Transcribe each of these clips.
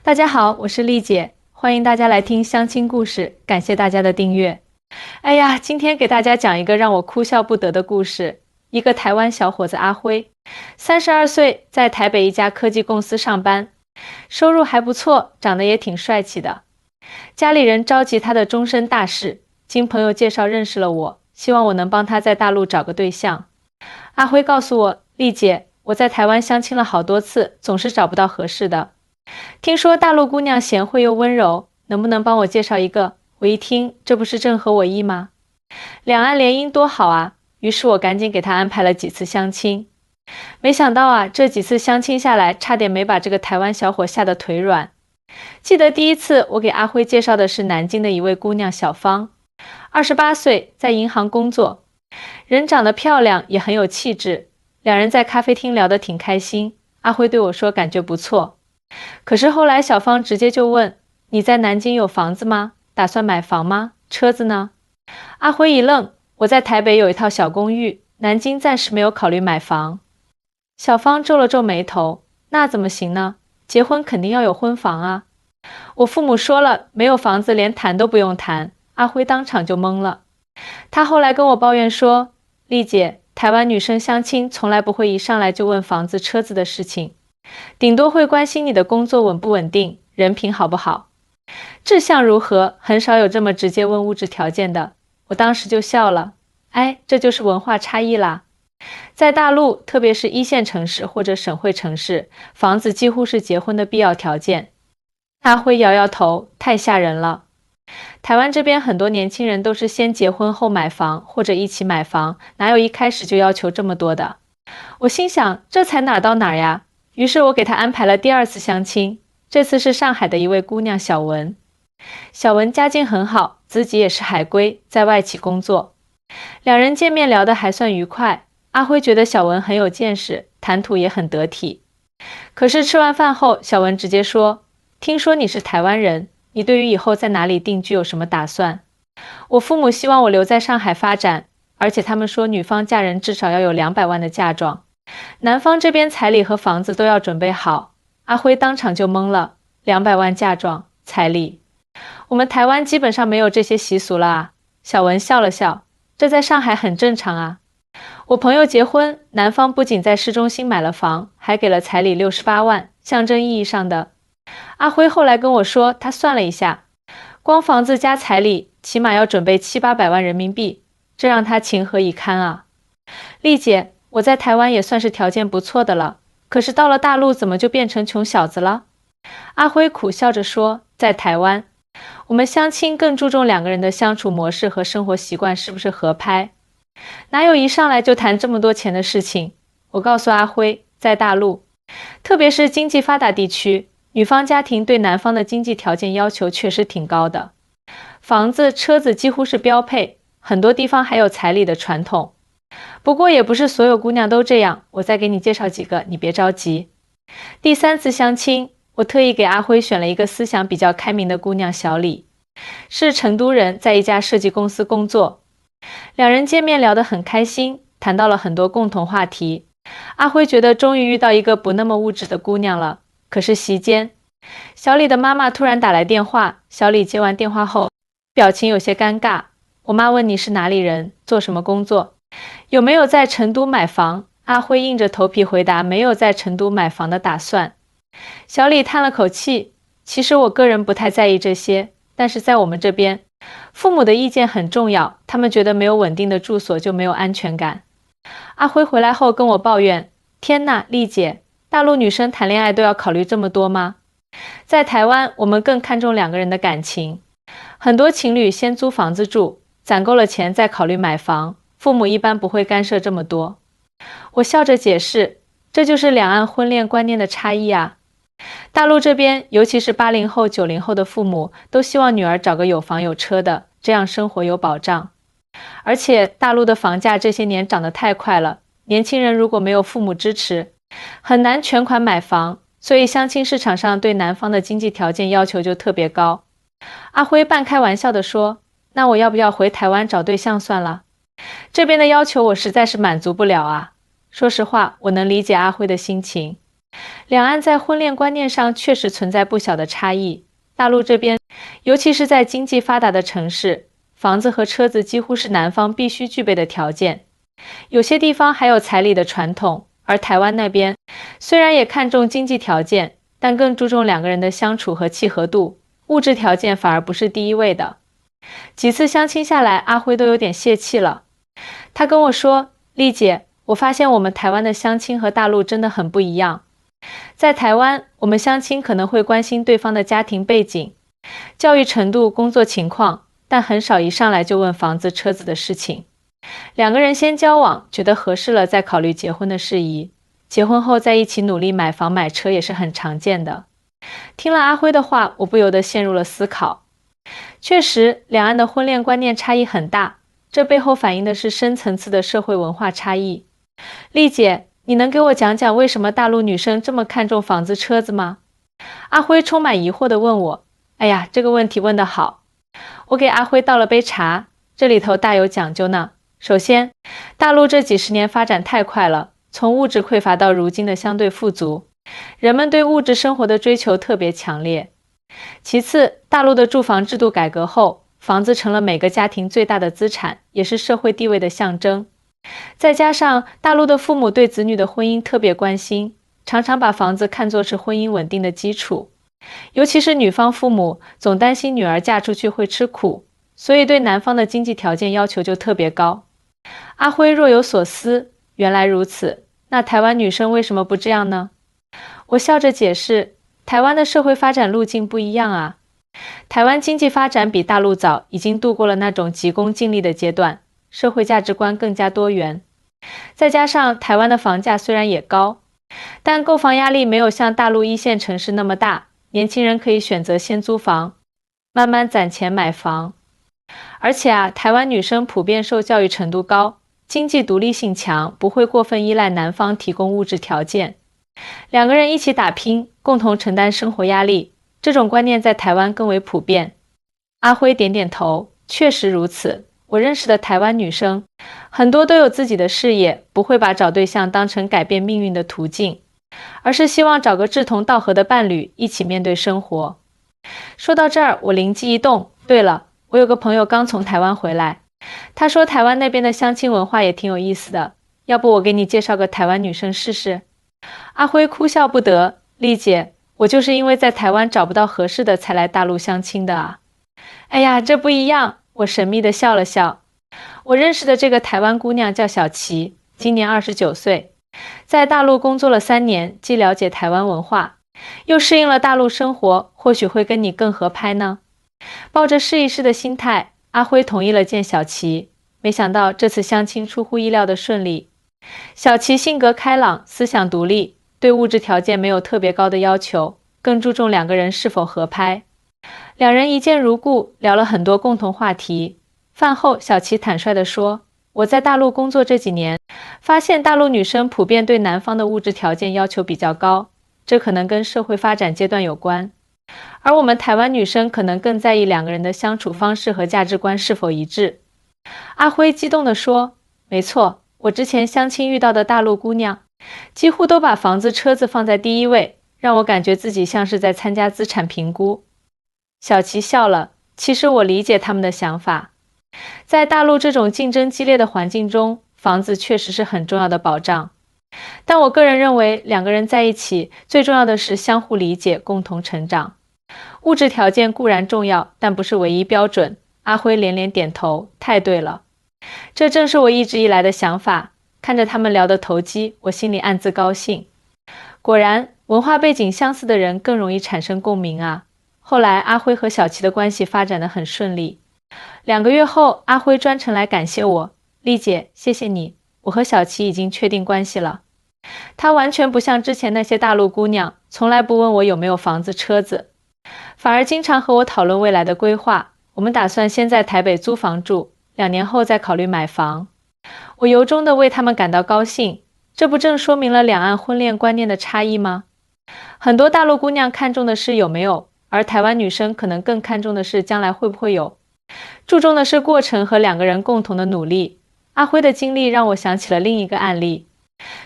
大家好，我是丽姐，欢迎大家来听相亲故事，感谢大家的订阅。哎呀，今天给大家讲一个让我哭笑不得的故事。一个台湾小伙子阿辉，32岁，在台北一家科技公司上班，收入还不错，长得也挺帅气的。家里人着急他的终身大事，经朋友介绍认识了我，希望我能帮他在大陆找个对象。阿辉告诉我，丽姐，我在台湾相亲了好多次，总是找不到合适的。听说大陆姑娘贤惠又温柔，能不能帮我介绍一个？我一听，这不是正合我意吗？两岸联姻多好啊！于是我赶紧给他安排了几次相亲。没想到啊，这几次相亲下来，差点没把这个台湾小伙吓得腿软。记得第一次我给阿辉介绍的是南京的一位姑娘小芳，28岁，在银行工作，人长得漂亮，也很有气质。两人在咖啡厅聊得挺开心，阿辉对我说感觉不错。可是后来小芳直接就问，你在南京有房子吗？打算买房吗？车子呢？阿辉一愣，我在台北有一套小公寓，南京暂时没有考虑买房。小芳皱了皱眉头，那怎么行呢？结婚肯定要有婚房啊。我父母说了，没有房子连谈都不用谈。阿辉当场就懵了。他后来跟我抱怨说，丽姐，台湾女生相亲从来不会一上来就问房子车子的事情，顶多会关心你的工作稳不稳定，人品好不好，志向如何，很少有这么直接问物质条件的。我当时就笑了，哎，这就是文化差异啦。在大陆，特别是一线城市或者省会城市，房子几乎是结婚的必要条件。阿辉摇摇头，太吓人了。台湾这边很多年轻人都是先结婚后买房，或者一起买房，哪有一开始就要求这么多的？我心想，这才哪儿到哪儿呀？于是我给他安排了第二次相亲，这次是上海的一位姑娘小文。小文家境很好，自己也是海归，在外企工作。两人见面聊得还算愉快，阿辉觉得小文很有见识，谈吐也很得体。可是吃完饭后，小文直接说，听说你是台湾人，你对于以后在哪里定居有什么打算？我父母希望我留在上海发展，而且他们说女方嫁人至少要有200万的嫁妆，男方这边彩礼和房子都要准备好。阿辉当场就懵了，200万嫁妆，彩礼，我们台湾基本上没有这些习俗了啊。小文笑了笑，这在上海很正常啊。我朋友结婚，男方不仅在市中心买了房，还给了彩礼68万，象征意义上的。阿辉后来跟我说，他算了一下，光房子加彩礼起码要准备700-800万人民币，这让他情何以堪啊。丽姐，我在台湾也算是条件不错的了，可是到了大陆怎么就变成穷小子了？阿辉苦笑着说，在台湾，我们相亲更注重两个人的相处模式和生活习惯是不是合拍，哪有一上来就谈这么多钱的事情？我告诉阿辉，在大陆，特别是经济发达地区，女方家庭对男方的经济条件要求确实挺高的，房子、车子几乎是标配，很多地方还有彩礼的传统。不过也不是所有姑娘都这样，我再给你介绍几个，你别着急。第三次相亲，我特意给阿辉选了一个思想比较开明的姑娘小李，是成都人，在一家设计公司工作。两人见面聊得很开心，谈到了很多共同话题。阿辉觉得终于遇到一个不那么物质的姑娘了。可是席间，小李的妈妈突然打来电话，小李接完电话后，表情有些尴尬。我妈问你是哪里人，做什么工作，有没有在成都买房？阿辉硬着头皮回答没有在成都买房的打算。小李叹了口气，其实我个人不太在意这些，但是在我们这边，父母的意见很重要，他们觉得没有稳定的住所就没有安全感。阿辉回来后跟我抱怨，天哪，丽姐，大陆女生谈恋爱都要考虑这么多吗？在台湾，我们更看重两个人的感情，很多情侣先租房子住，攒够了钱再考虑买房，父母一般不会干涉这么多。我笑着解释，这就是两岸婚恋观念的差异啊。大陆这边，尤其是80后、90后的父母，都希望女儿找个有房有车的，这样生活有保障。而且大陆的房价这些年涨得太快了，年轻人如果没有父母支持，很难全款买房，所以相亲市场上对男方的经济条件要求就特别高。阿辉半开玩笑地说，那我要不要回台湾找对象算了？这边的要求我实在是满足不了啊。说实话，我能理解阿辉的心情。两岸在婚恋观念上确实存在不小的差异。大陆这边，尤其是在经济发达的城市，房子和车子几乎是男方必须具备的条件。有些地方还有彩礼的传统，而台湾那边虽然也看重经济条件，但更注重两个人的相处和契合度，物质条件反而不是第一位的。几次相亲下来，阿辉都有点泄气了。他跟我说：“丽姐，我发现我们台湾的相亲和大陆真的很不一样。在台湾，我们相亲可能会关心对方的家庭背景、教育程度、工作情况，但很少一上来就问房子、车子的事情。两个人先交往，觉得合适了再考虑结婚的事宜，结婚后再一起努力买房买车也是很常见的。”听了阿辉的话，我不由得陷入了思考。确实，两岸的婚恋观念差异很大，这背后反映的是深层次的社会文化差异。丽姐，你能给我讲讲为什么大陆女生这么看重房子车子吗？阿辉充满疑惑地问我。哎呀，这个问题问得好。我给阿辉倒了杯茶，这里头大有讲究呢。首先，大陆这几十年发展太快了，从物质匮乏到如今的相对富足，人们对物质生活的追求特别强烈。其次，大陆的住房制度改革后，房子成了每个家庭最大的资产，也是社会地位的象征。再加上大陆的父母对子女的婚姻特别关心，常常把房子看作是婚姻稳定的基础。尤其是女方父母总担心女儿嫁出去会吃苦，所以对男方的经济条件要求就特别高。阿辉若有所思，原来如此，那台湾女生为什么不这样呢？我笑着解释，台湾的社会发展路径不一样啊。台湾经济发展比大陆早，已经度过了那种急功近利的阶段，社会价值观更加多元。再加上台湾的房价虽然也高，但购房压力没有像大陆一线城市那么大，年轻人可以选择先租房，慢慢攒钱买房。而且台湾女生普遍受教育程度高，经济独立性强，不会过分依赖男方提供物质条件。两个人一起打拼，共同承担生活压力，这种观念在台湾更为普遍。阿辉点点头，确实如此。我认识的台湾女生，很多都有自己的事业，不会把找对象当成改变命运的途径，而是希望找个志同道合的伴侣，一起面对生活。说到这儿，我灵机一动，对了，我有个朋友刚从台湾回来，他说台湾那边的相亲文化也挺有意思的，要不我给你介绍个台湾女生试试？阿辉哭笑不得，丽姐，我就是因为在台湾找不到合适的才来大陆相亲的啊。哎呀，这不一样，我神秘地笑了笑。我认识的这个台湾姑娘叫小琪，今年29岁，在大陆工作了3年，既了解台湾文化，又适应了大陆生活，或许会跟你更合拍呢。抱着试一试的心态，阿辉同意了见小琪。没想到这次相亲出乎意料的顺利。小琪性格开朗，思想独立，对物质条件没有特别高的要求，更注重两个人是否合拍。两人一见如故，聊了很多共同话题。饭后，小琪坦率地说，我在大陆工作这几年，发现大陆女生普遍对男方的物质条件要求比较高，这可能跟社会发展阶段有关。而我们台湾女生可能更在意两个人的相处方式和价值观是否一致。阿辉激动地说，没错，我之前相亲遇到的大陆姑娘，几乎都把房子车子放在第一位，让我感觉自己像是在参加资产评估。小琪笑了，其实我理解他们的想法。在大陆这种竞争激烈的环境中，房子确实是很重要的保障。但我个人认为，两个人在一起，最重要的是相互理解，共同成长。物质条件固然重要，但不是唯一标准。阿辉连连点头，太对了。这正是我一直以来的想法。看着他们聊得投机，我心里暗自高兴。果然，文化背景相似的人更容易产生共鸣啊。后来，阿辉和小琪的关系发展得很顺利。2个月后，阿辉专程来感谢我，丽姐，谢谢你，我和小琪已经确定关系了。他完全不像之前那些大陆姑娘，从来不问我有没有房子车子，反而经常和我讨论未来的规划。我们打算先在台北租房住，2年后再考虑买房。我由衷地为他们感到高兴，这不正说明了两岸婚恋观念的差异吗？很多大陆姑娘看重的是有没有，而台湾女生可能更看重的是将来会不会有，注重的是过程和两个人共同的努力。阿辉的经历让我想起了另一个案例。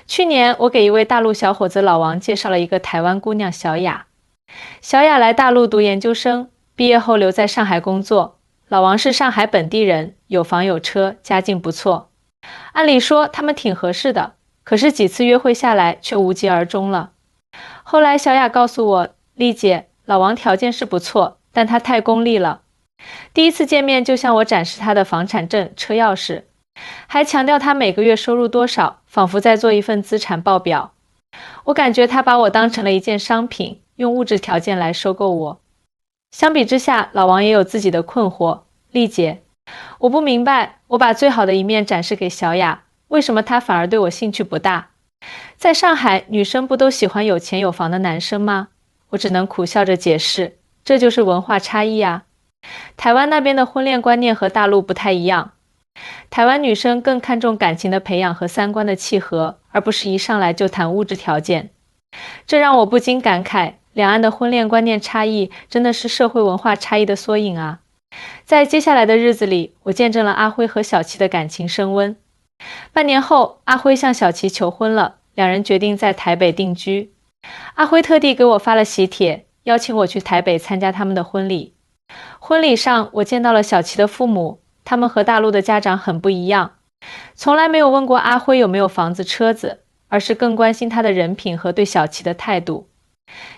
去年我给一位大陆小伙子老王介绍了一个台湾姑娘小雅。小雅来大陆读研究生，毕业后留在上海工作。老王是上海本地人，有房有车，家境不错。按理说他们挺合适的，可是几次约会下来却无疾而终了。后来小雅告诉我，丽姐，老王条件是不错，但他太功利了。第一次见面就向我展示他的房产证、车钥匙，还强调他每个月收入多少，仿佛在做一份资产报表。我感觉他把我当成了一件商品，用物质条件来收购我。相比之下，老王也有自己的困惑。丽姐，我不明白，我把最好的一面展示给小雅，为什么她反而对我兴趣不大？在上海，女生不都喜欢有钱有房的男生吗？我只能苦笑着解释，这就是文化差异啊。台湾那边的婚恋观念和大陆不太一样，台湾女生更看重感情的培养和三观的契合，而不是一上来就谈物质条件。这让我不禁感慨，两岸的婚恋观念差异真的是社会文化差异的缩影啊。在接下来的日子里，我见证了阿辉和小琪的感情升温。半年后，阿辉向小琪求婚了，两人决定在台北定居。阿辉特地给我发了喜帖，邀请我去台北参加他们的婚礼。婚礼上，我见到了小琪的父母，他们和大陆的家长很不一样，从来没有问过阿辉有没有房子车子，而是更关心他的人品和对小琪的态度。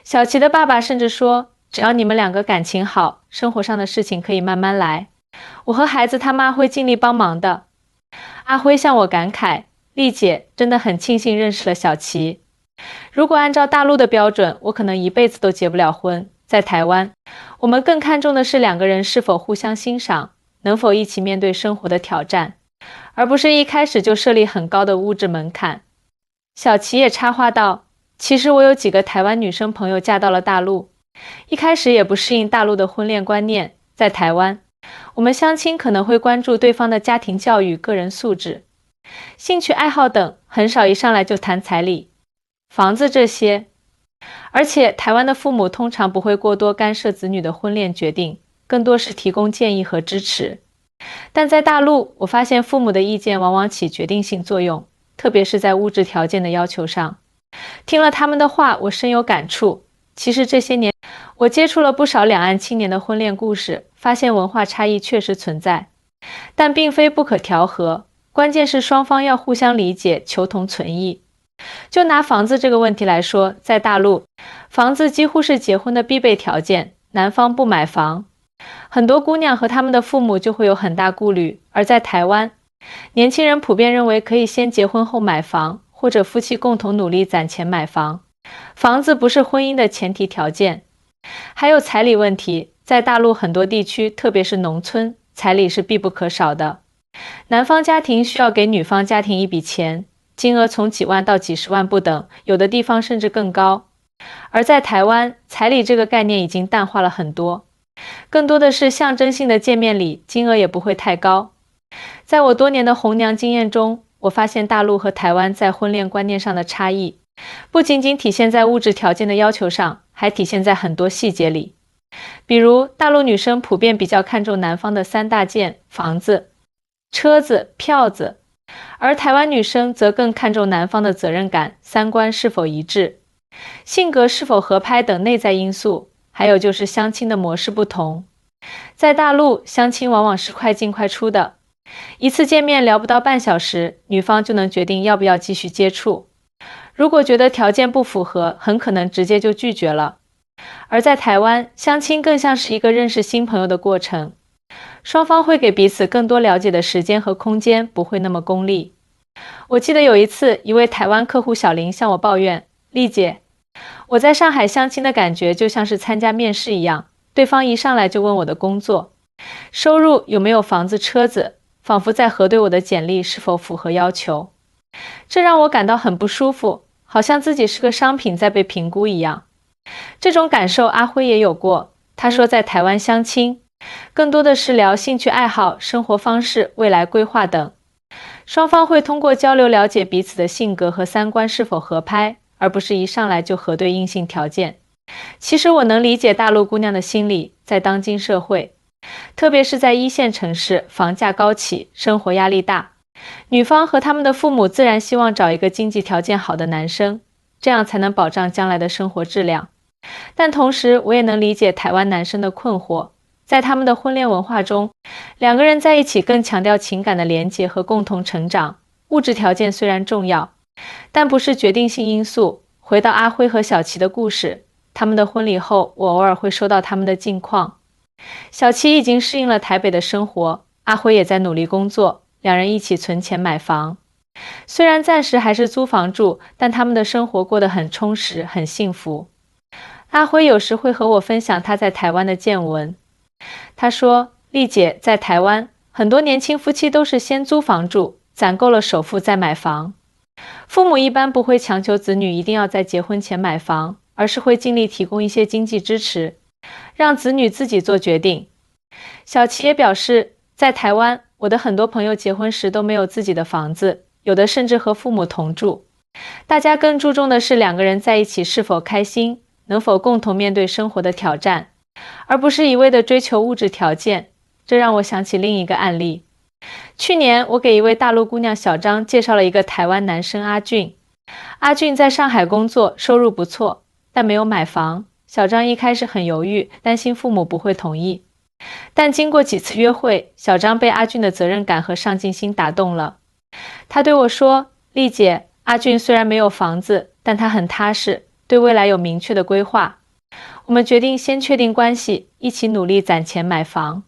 小琪的爸爸甚至说，只要你们两个感情好，生活上的事情可以慢慢来，我和孩子他妈会尽力帮忙的。阿辉向我感慨，丽姐真的很庆幸认识了小琪。如果按照大陆的标准，我可能一辈子都结不了婚。在台湾，我们更看重的是两个人是否互相欣赏，能否一起面对生活的挑战，而不是一开始就设立很高的物质门槛。小琪也插话道，其实我有几个台湾女生朋友嫁到了大陆，一开始也不适应大陆的婚恋观念。在台湾，我们相亲可能会关注对方的家庭教育、个人素质、兴趣爱好等，很少一上来就谈彩礼、房子这些。而且台湾的父母通常不会过多干涉子女的婚恋决定，更多是提供建议和支持。但在大陆，我发现父母的意见往往起决定性作用，特别是在物质条件的要求上。听了他们的话，我深有感触。其实这些年，我接触了不少两岸青年的婚恋故事，发现文化差异确实存在，但并非不可调和，关键是双方要互相理解，求同存异。就拿房子这个问题来说，在大陆，房子几乎是结婚的必备条件，男方不买房，很多姑娘和他们的父母就会有很大顾虑。而在台湾，年轻人普遍认为可以先结婚后买房，或者夫妻共同努力攒钱买房，房子不是婚姻的前提条件。还有彩礼问题，在大陆很多地区，特别是农村，彩礼是必不可少的。男方家庭需要给女方家庭一笔钱，金额从几万到几十万不等，有的地方甚至更高。而在台湾，彩礼这个概念已经淡化了很多，更多的是象征性的见面礼，金额也不会太高。在我多年的红娘经验中，我发现大陆和台湾在婚恋观念上的差异，不仅仅体现在物质条件的要求上，还体现在很多细节里。比如，大陆女生普遍比较看重男方的三大件：房子、车子、票子，而台湾女生则更看重男方的责任感、三观是否一致、性格是否合拍等内在因素，还有就是相亲的模式不同。在大陆，相亲往往是快进快出的，一次见面聊不到半小时，女方就能决定要不要继续接触。如果觉得条件不符合，很可能直接就拒绝了。而在台湾，相亲更像是一个认识新朋友的过程，双方会给彼此更多了解的时间和空间，不会那么功利。我记得有一次，一位台湾客户小林向我抱怨，丽姐，我在上海相亲的感觉就像是参加面试一样，对方一上来就问我的工作、收入有没有房子车子，仿佛在核对我的简历是否符合要求。这让我感到很不舒服，好像自己是个商品在被评估一样。这种感受阿辉也有过，他说在台湾相亲，更多的是聊兴趣爱好、生活方式、未来规划等。双方会通过交流了解彼此的性格和三观是否合拍，而不是一上来就核对硬性条件。其实我能理解大陆姑娘的心理，在当今社会，特别是在一线城市，房价高企，生活压力大，女方和他们的父母自然希望找一个经济条件好的男生，这样才能保障将来的生活质量。但同时，我也能理解台湾男生的困惑，在他们的婚恋文化中，两个人在一起更强调情感的连结和共同成长。物质条件虽然重要，但不是决定性因素。回到阿辉和小琪的故事，他们的婚礼后，我偶尔会收到他们的近况。小琪已经适应了台北的生活，阿辉也在努力工作，两人一起存钱买房。虽然暂时还是租房住，但他们的生活过得很充实，很幸福。阿辉有时会和我分享他在台湾的见闻。他说，丽姐，在台湾，很多年轻夫妻都是先租房住，攒够了首付再买房。父母一般不会强求子女一定要在结婚前买房，而是会尽力提供一些经济支持，让子女自己做决定。小琪也表示，在台湾，我的很多朋友结婚时都没有自己的房子，有的甚至和父母同住。大家更注重的是两个人在一起是否开心，能否共同面对生活的挑战，而不是一味的追求物质条件。这让我想起另一个案例。去年，我给一位大陆姑娘小张介绍了一个台湾男生阿俊。阿俊在上海工作，收入不错，但没有买房。小张一开始很犹豫，担心父母不会同意。但经过几次约会，小张被阿俊的责任感和上进心打动了。他对我说，丽姐，阿俊虽然没有房子，但他很踏实，对未来有明确的规划。我们决定先确定关系，一起努力攒钱买房。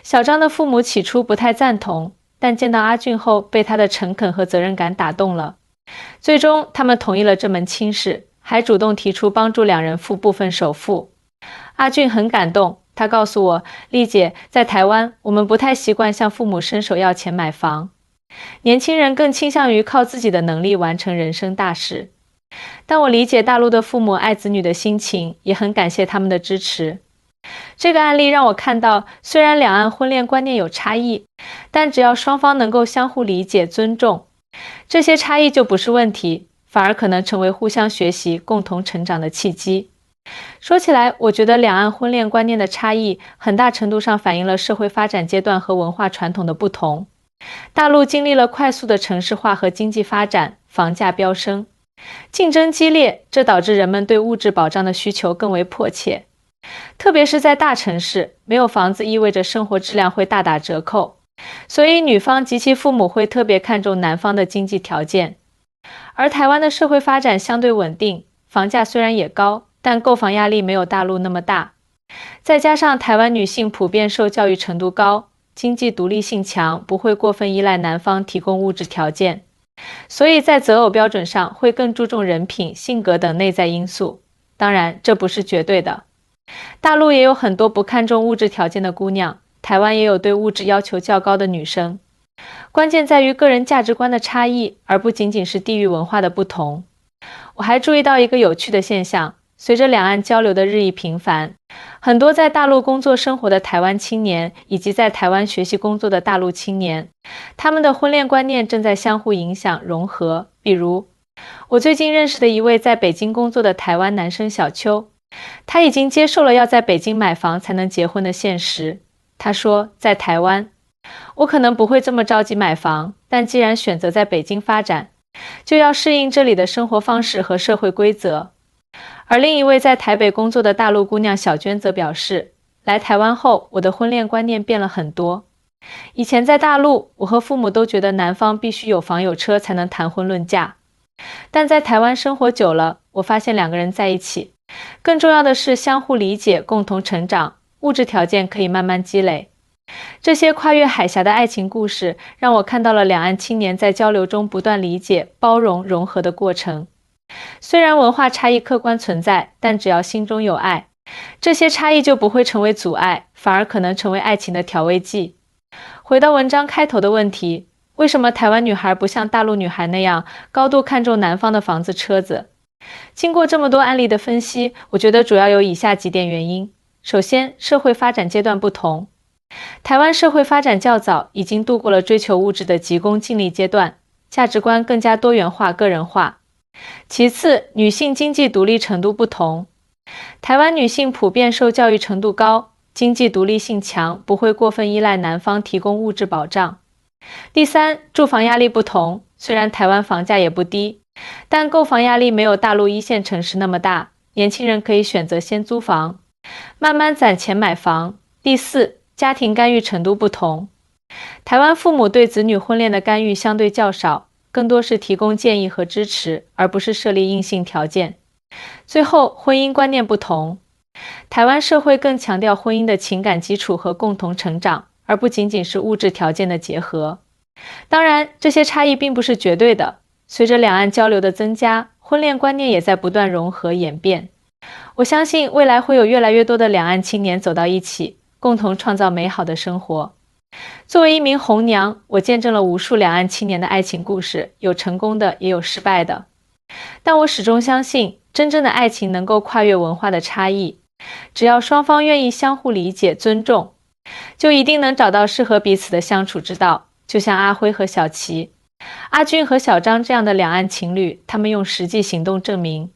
小张的父母起初不太赞同，但见到阿俊后，被他的诚恳和责任感打动了。最终，他们同意了这门亲事，还主动提出帮助两人付部分首付。阿俊很感动，他告诉我，丽姐，在台湾，我们不太习惯向父母伸手要钱买房，年轻人更倾向于靠自己的能力完成人生大事。但我理解大陆的父母爱子女的心情，也很感谢他们的支持。这个案例让我看到，虽然两岸婚恋观念有差异，但只要双方能够相互理解、尊重，这些差异就不是问题，反而可能成为互相学习、共同成长的契机。说起来，我觉得两岸婚恋观念的差异，很大程度上反映了社会发展阶段和文化传统的不同。大陆经历了快速的城市化和经济发展，房价飙升，竞争激烈，这导致人们对物质保障的需求更为迫切。特别是在大城市，没有房子意味着生活质量会大打折扣，所以女方及其父母会特别看重男方的经济条件。而台湾的社会发展相对稳定，房价虽然也高，但购房压力没有大陆那么大。再加上台湾女性普遍受教育程度高，经济独立性强，不会过分依赖男方提供物质条件，所以在择偶标准上会更注重人品、性格等内在因素。当然，这不是绝对的。大陆也有很多不看重物质条件的姑娘，台湾也有对物质要求较高的女生。关键在于个人价值观的差异，而不仅仅是地域文化的不同。我还注意到一个有趣的现象，随着两岸交流的日益频繁，很多在大陆工作生活的台湾青年，以及在台湾学习工作的大陆青年，他们的婚恋观念正在相互影响、融合。比如，我最近认识的一位在北京工作的台湾男生小邱，他已经接受了要在北京买房才能结婚的现实。他说，在台湾，我可能不会这么着急买房，但既然选择在北京发展，就要适应这里的生活方式和社会规则。而另一位在台北工作的大陆姑娘小娟则表示，来台湾后，我的婚恋观念变了很多。以前在大陆，我和父母都觉得男方必须有房有车才能谈婚论嫁，但在台湾生活久了，我发现两个人在一起，更重要的是相互理解，共同成长，物质条件可以慢慢积累。这些跨越海峡的爱情故事，让我看到了两岸青年在交流中不断理解、包容、融合的过程。虽然文化差异客观存在，但只要心中有爱，这些差异就不会成为阻碍，反而可能成为爱情的调味剂。回到文章开头的问题，为什么台湾女孩不像大陆女孩那样高度看重男方的房子、车子？经过这么多案例的分析，我觉得主要有以下几点原因。首先，社会发展阶段不同。台湾社会发展较早，已经度过了追求物质的急功近利阶段，价值观更加多元化、个人化。其次，女性经济独立程度不同。台湾女性普遍受教育程度高，经济独立性强，不会过分依赖男方提供物质保障。第三，住房压力不同，虽然台湾房价也不低，但购房压力没有大陆一线城市那么大，年轻人可以选择先租房，慢慢攒钱买房。第四，家庭干预程度不同，台湾父母对子女婚恋的干预相对较少，更多是提供建议和支持，而不是设立硬性条件。最后，婚姻观念不同，台湾社会更强调婚姻的情感基础和共同成长，而不仅仅是物质条件的结合。当然，这些差异并不是绝对的，随着两岸交流的增加，婚恋观念也在不断融合演变。我相信未来会有越来越多的两岸青年走到一起，共同创造美好的生活。作为一名红娘，我见证了无数两岸青年的爱情故事，有成功的，也有失败的。但我始终相信，真正的爱情能够跨越文化的差异，只要双方愿意相互理解、尊重，就一定能找到适合彼此的相处之道。就像阿辉和小琪、阿俊和小张这样的两岸情侣，他们用实际行动证明，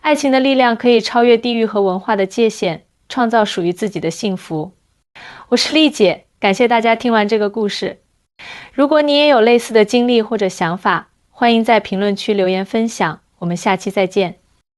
爱情的力量可以超越地域和文化的界限，创造属于自己的幸福。我是丽姐，感谢大家听完这个故事。如果你也有类似的经历或者想法，欢迎在评论区留言分享。我们下期再见。